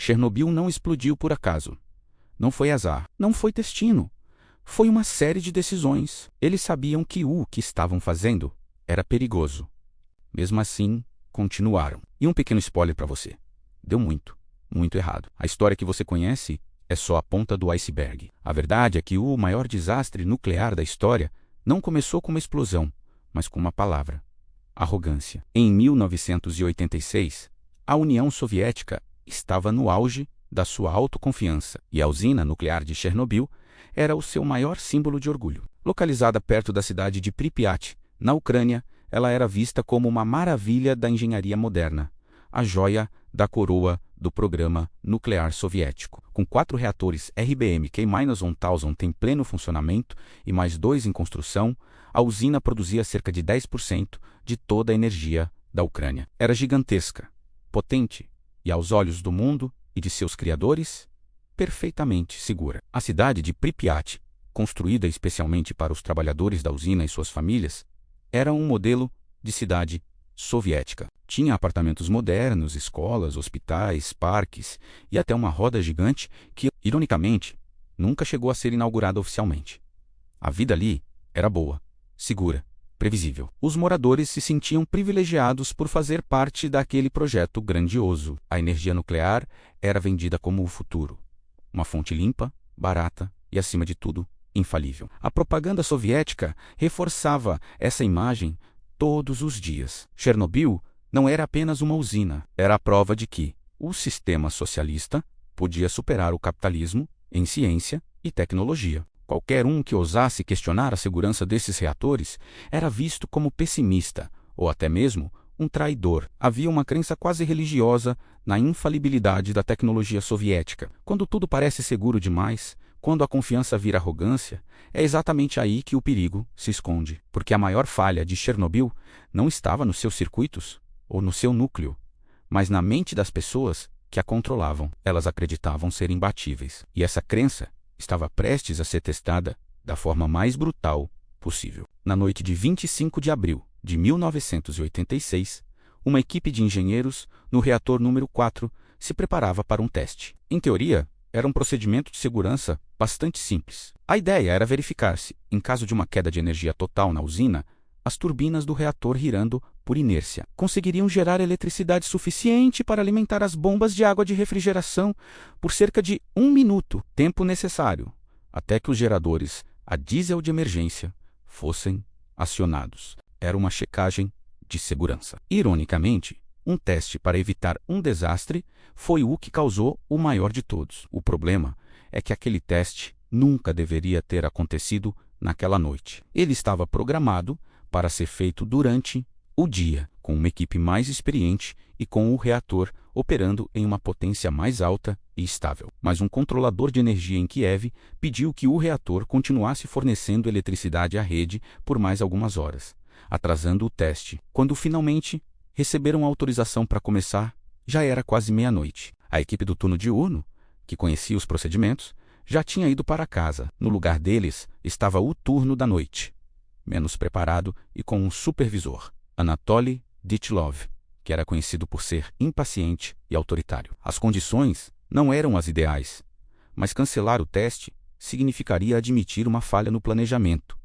Chernobyl não explodiu por acaso. Não foi azar, não foi destino. Foi uma série de decisões. Eles sabiam que o que estavam fazendo era perigoso. Mesmo assim, continuaram. E um pequeno spoiler para você. Deu muito errado. A história que você conhece é só a ponta do iceberg. A verdade é que o maior desastre nuclear da história não começou com uma explosão, mas com uma palavra: arrogância. Em 1986, a União Soviética estava no auge da sua autoconfiança e a usina nuclear de Chernobyl era o seu maior símbolo de orgulho. Localizada perto da cidade de Pripyat, na Ucrânia, ela era vista como uma maravilha da engenharia moderna, a joia da coroa do programa nuclear soviético. Com 4 reatores RBMK-1000 em pleno funcionamento e mais 2 em construção, a usina produzia cerca de 10% de toda a energia da Ucrânia. Era gigantesca, potente e, aos olhos do mundo e de seus criadores, perfeitamente segura. A cidade de Pripyat, construída especialmente para os trabalhadores da usina e suas famílias, era um modelo de cidade soviética. Tinha apartamentos modernos, escolas, hospitais, parques e até uma roda gigante que, ironicamente, nunca chegou a ser inaugurada oficialmente. A vida ali era boa, segura, previsível. Os moradores se sentiam privilegiados por fazer parte daquele projeto grandioso. A energia nuclear era vendida como o futuro. Uma fonte limpa, barata e, acima de tudo, infalível. A propaganda soviética reforçava essa imagem todos os dias. Chernobyl não era apenas uma usina, era a prova de que o sistema socialista podia superar o capitalismo em ciência e tecnologia. Qualquer um que ousasse questionar a segurança desses reatores era visto como pessimista ou até mesmo um traidor. Havia uma crença quase religiosa na infalibilidade da tecnologia soviética. Quando tudo parece seguro demais, quando a confiança vira arrogância, é exatamente aí que o perigo se esconde. Porque a maior falha de Chernobyl não estava nos seus circuitos ou no seu núcleo, mas na mente das pessoas que a controlavam. Elas acreditavam ser imbatíveis. E essa crença estava prestes a ser testada da forma mais brutal possível. Na noite de 25 de abril de 1986, uma equipe de engenheiros no reator número 4 se preparava para um teste. Em teoria, era um procedimento de segurança bastante simples. A ideia era verificar se, em caso de uma queda de energia total na usina, as turbinas do reator girando por inércia conseguiriam gerar eletricidade suficiente para alimentar as bombas de água de refrigeração por cerca de 1 minuto, tempo necessário até que os geradores a diesel de emergência fossem acionados. Era uma checagem de segurança. Ironicamente, um teste para evitar um desastre foi o que causou o maior de todos. O problema é que aquele teste nunca deveria ter acontecido naquela noite. Ele estava programado para ser feito durante o dia, com uma equipe mais experiente e com o reator operando em uma potência mais alta e estável. Mas um controlador de energia em Kiev pediu que o reator continuasse fornecendo eletricidade à rede por mais algumas horas, atrasando o teste. Quando finalmente receberam autorização para começar, já era quase meia-noite. A equipe do turno diurno, que conhecia os procedimentos, já tinha ido para casa. No lugar deles estava o turno da noite, menos preparado e com um supervisor, Anatoly Ditlov, que era conhecido por ser impaciente e autoritário. As condições não eram as ideais, mas cancelar o teste significaria admitir uma falha no planejamento,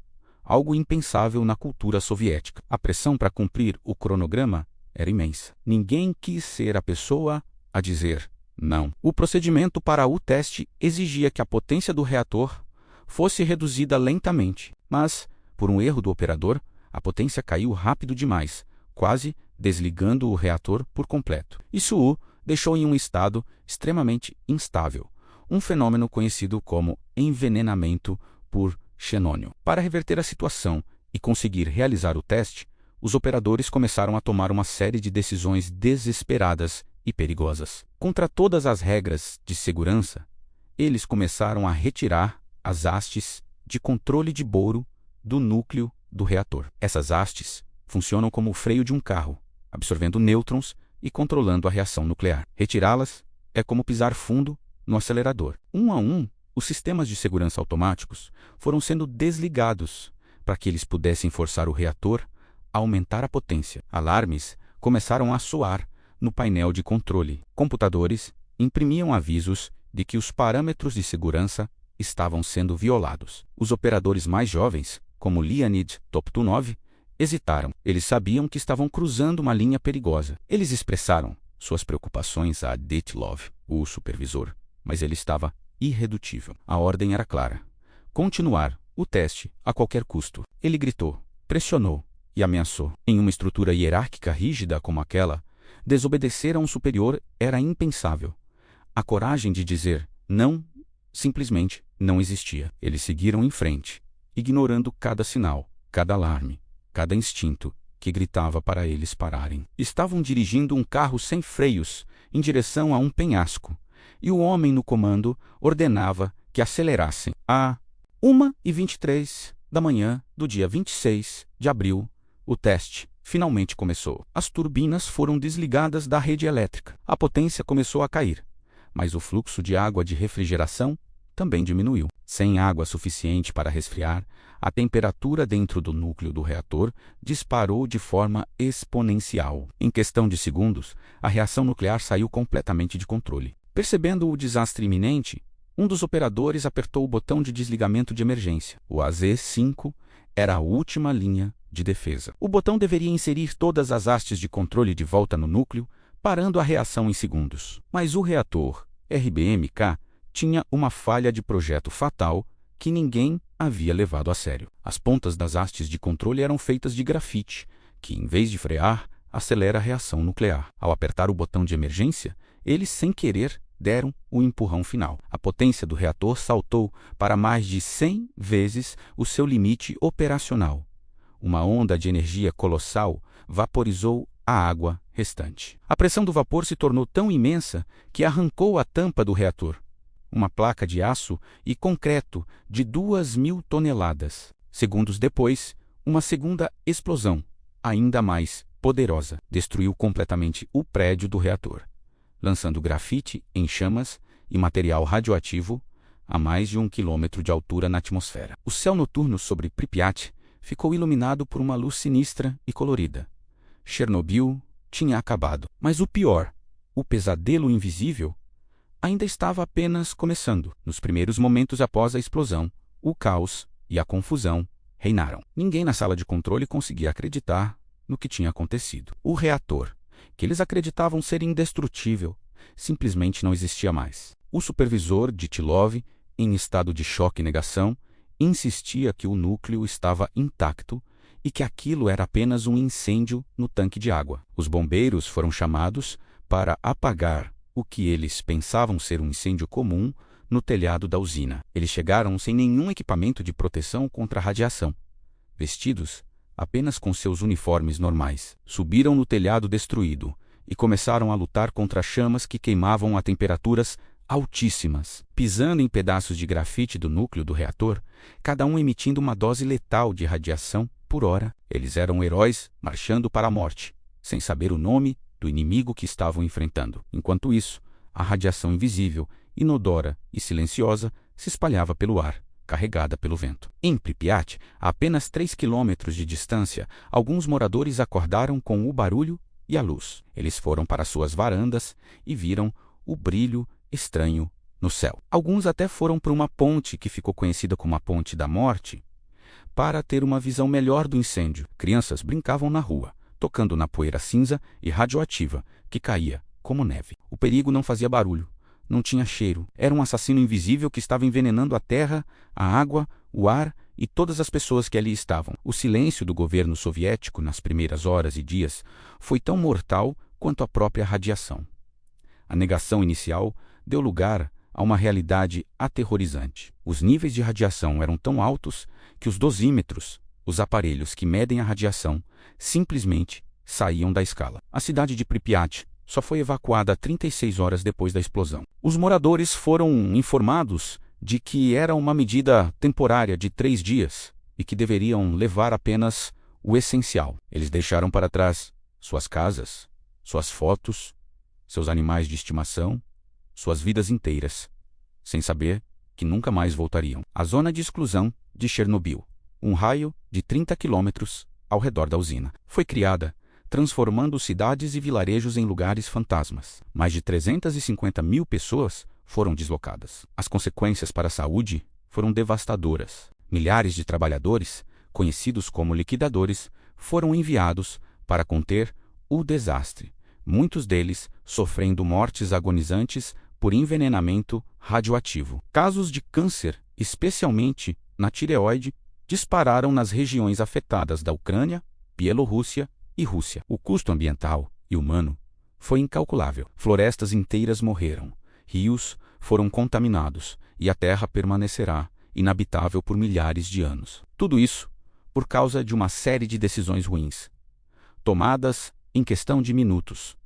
algo impensável na cultura soviética. A pressão para cumprir o cronograma era imensa. Ninguém quis ser a pessoa a dizer não. O procedimento para o teste exigia que a potência do reator fosse reduzida lentamente, mas, por um erro do operador, a potência caiu rápido demais, quase desligando o reator por completo. Isso o deixou em um estado extremamente instável, um fenômeno conhecido como envenenamento por xenônio. Para reverter a situação e conseguir realizar o teste, os operadores começaram a tomar uma série de decisões desesperadas e perigosas. Contra todas as regras de segurança, eles começaram a retirar as hastes de controle de boro do núcleo do reator. Essas hastes funcionam como o freio de um carro, absorvendo nêutrons e controlando a reação nuclear. Retirá-las é como pisar fundo no acelerador. Um a um, os sistemas de segurança automáticos foram sendo desligados para que eles pudessem forçar o reator a aumentar a potência. Alarmes começaram a soar no painel de controle. Computadores imprimiam avisos de que os parâmetros de segurança estavam sendo violados. Os operadores mais jovens, como Leonid Toptunov, hesitaram. Eles sabiam que estavam cruzando uma linha perigosa. Eles expressaram suas preocupações a Dyatlov, o supervisor, mas ele estava irredutível. A ordem era clara: continuar o teste a qualquer custo. Ele gritou, pressionou e ameaçou. Em uma estrutura hierárquica rígida como aquela, desobedecer a um superior era impensável. A coragem de dizer não simplesmente não existia. Eles seguiram em frente, ignorando cada sinal, cada alarme, cada instinto que gritava para eles pararem. Estavam dirigindo um carro sem freios em direção a um penhasco, e o homem no comando ordenava que acelerassem. A 1h23 da manhã do dia 26 de abril, o teste finalmente começou. As turbinas foram desligadas da rede elétrica. A potência começou a cair, mas o fluxo de água de refrigeração também diminuiu. Sem água suficiente para resfriar, a temperatura dentro do núcleo do reator disparou de forma exponencial. Em questão de segundos, a reação nuclear saiu completamente de controle. Percebendo o desastre iminente, um dos operadores apertou o botão de desligamento de emergência. O AZ-5 era a última linha de defesa. O botão deveria inserir todas as hastes de controle de volta no núcleo, parando a reação em segundos. Mas o reator RBMK tinha uma falha de projeto fatal que ninguém havia levado a sério. As pontas das hastes de controle eram feitas de grafite, que, em vez de frear, acelera a reação nuclear. Ao apertar o botão de emergência, eles, sem querer, deram o empurrão final. A potência do reator saltou para mais de 100 vezes o seu limite operacional. Uma onda de energia colossal vaporizou a água restante. A pressão do vapor se tornou tão imensa que arrancou a tampa do reator, uma placa de aço e concreto de 2.000 toneladas. Segundos depois, uma segunda explosão, ainda mais poderosa, destruiu completamente o prédio do reator, lançando grafite em chamas e material radioativo a mais de 1 quilômetro de altura na atmosfera. O céu noturno sobre Pripyat ficou iluminado por uma luz sinistra e colorida. Chernobyl tinha acabado. Mas o pior, o pesadelo invisível, ainda estava apenas começando. Nos primeiros momentos após a explosão, o caos e a confusão reinaram. Ninguém na sala de controle conseguia acreditar no que tinha acontecido. O reator, que eles acreditavam ser indestrutível, simplesmente não existia mais. O supervisor Dyatlov, em estado de choque e negação, insistia que o núcleo estava intacto e que aquilo era apenas um incêndio no tanque de água. Os bombeiros foram chamados para apagar o que eles pensavam ser um incêndio comum no telhado da usina. Eles chegaram sem nenhum equipamento de proteção contra a radiação, vestidos apenas com seus uniformes normais. Subiram no telhado destruído e começaram a lutar contra chamas que queimavam a temperaturas altíssimas, pisando em pedaços de grafite do núcleo do reator, cada um emitindo uma dose letal de radiação por hora. Eles eram heróis marchando para a morte, sem saber o nome do inimigo que estavam enfrentando. Enquanto isso, a radiação invisível, inodora e silenciosa se espalhava pelo ar, carregada pelo vento. Em Pripyat, a apenas 3 quilômetros de distância, alguns moradores acordaram com o barulho e a luz. Eles foram para suas varandas e viram o brilho estranho no céu. Alguns até foram para uma ponte que ficou conhecida como a Ponte da Morte, para ter uma visão melhor do incêndio. Crianças brincavam na rua, tocando na poeira cinza e radioativa que caía como neve. O perigo não fazia barulho, não tinha cheiro. Era um assassino invisível que estava envenenando a terra, a água, o ar e todas as pessoas que ali estavam. O silêncio do governo soviético nas primeiras horas e dias foi tão mortal quanto a própria radiação. A negação inicial deu lugar a uma realidade aterrorizante. Os níveis de radiação eram tão altos que os dosímetros, os aparelhos que medem a radiação, simplesmente saíam da escala. A cidade de Pripyat só foi evacuada 36 horas depois da explosão. Os moradores foram informados de que era uma medida temporária de 3 dias e que deveriam levar apenas o essencial. Eles deixaram para trás suas casas, suas fotos, seus animais de estimação, suas vidas inteiras, sem saber que nunca mais voltariam. A zona de exclusão de Chernobyl, um raio de 30 quilômetros ao redor da usina, foi criada transformando cidades e vilarejos em lugares fantasmas. Mais de 350 mil pessoas foram deslocadas. As consequências para a saúde foram devastadoras. Milhares de trabalhadores, conhecidos como liquidadores, foram enviados para conter o desastre, muitos deles sofrendo mortes agonizantes por envenenamento radioativo. Casos de câncer, especialmente na tireoide, dispararam nas regiões afetadas da Ucrânia, Bielorrússia e Rússia. O custo ambiental e humano foi incalculável. Florestas inteiras morreram, rios foram contaminados e a terra permanecerá inabitável por milhares de anos. Tudo isso por causa de uma série de decisões ruins, tomadas em questão de minutos,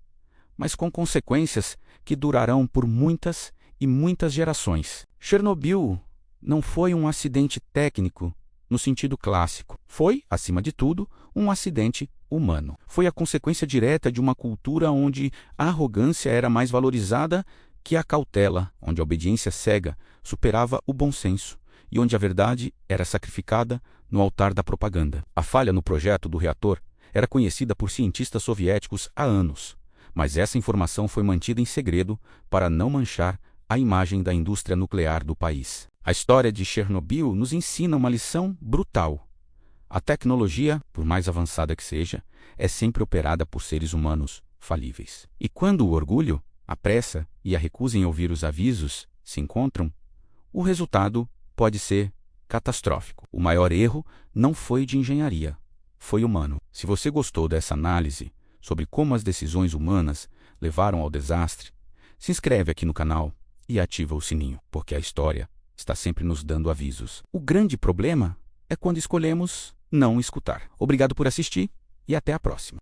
mas com consequências que durarão por muitas e muitas gerações. Chernobyl não foi um acidente técnico no sentido clássico. Foi, acima de tudo, um acidente humano. Foi a consequência direta de uma cultura onde a arrogância era mais valorizada que a cautela, onde a obediência cega superava o bom senso e onde a verdade era sacrificada no altar da propaganda. A falha no projeto do reator era conhecida por cientistas soviéticos há anos, mas essa informação foi mantida em segredo para não manchar a imagem da indústria nuclear do país. A história de Chernobyl nos ensina uma lição brutal. A tecnologia, por mais avançada que seja, é sempre operada por seres humanos falíveis. E quando o orgulho, a pressa e a recusa em ouvir os avisos se encontram, o resultado pode ser catastrófico. O maior erro não foi de engenharia, foi humano. Se você gostou dessa análise sobre como as decisões humanas levaram ao desastre, se inscreve aqui no canal e ativa o sininho, porque a história está sempre nos dando avisos. O grande problema é quando escolhemos não escutar. Obrigado por assistir e até a próxima.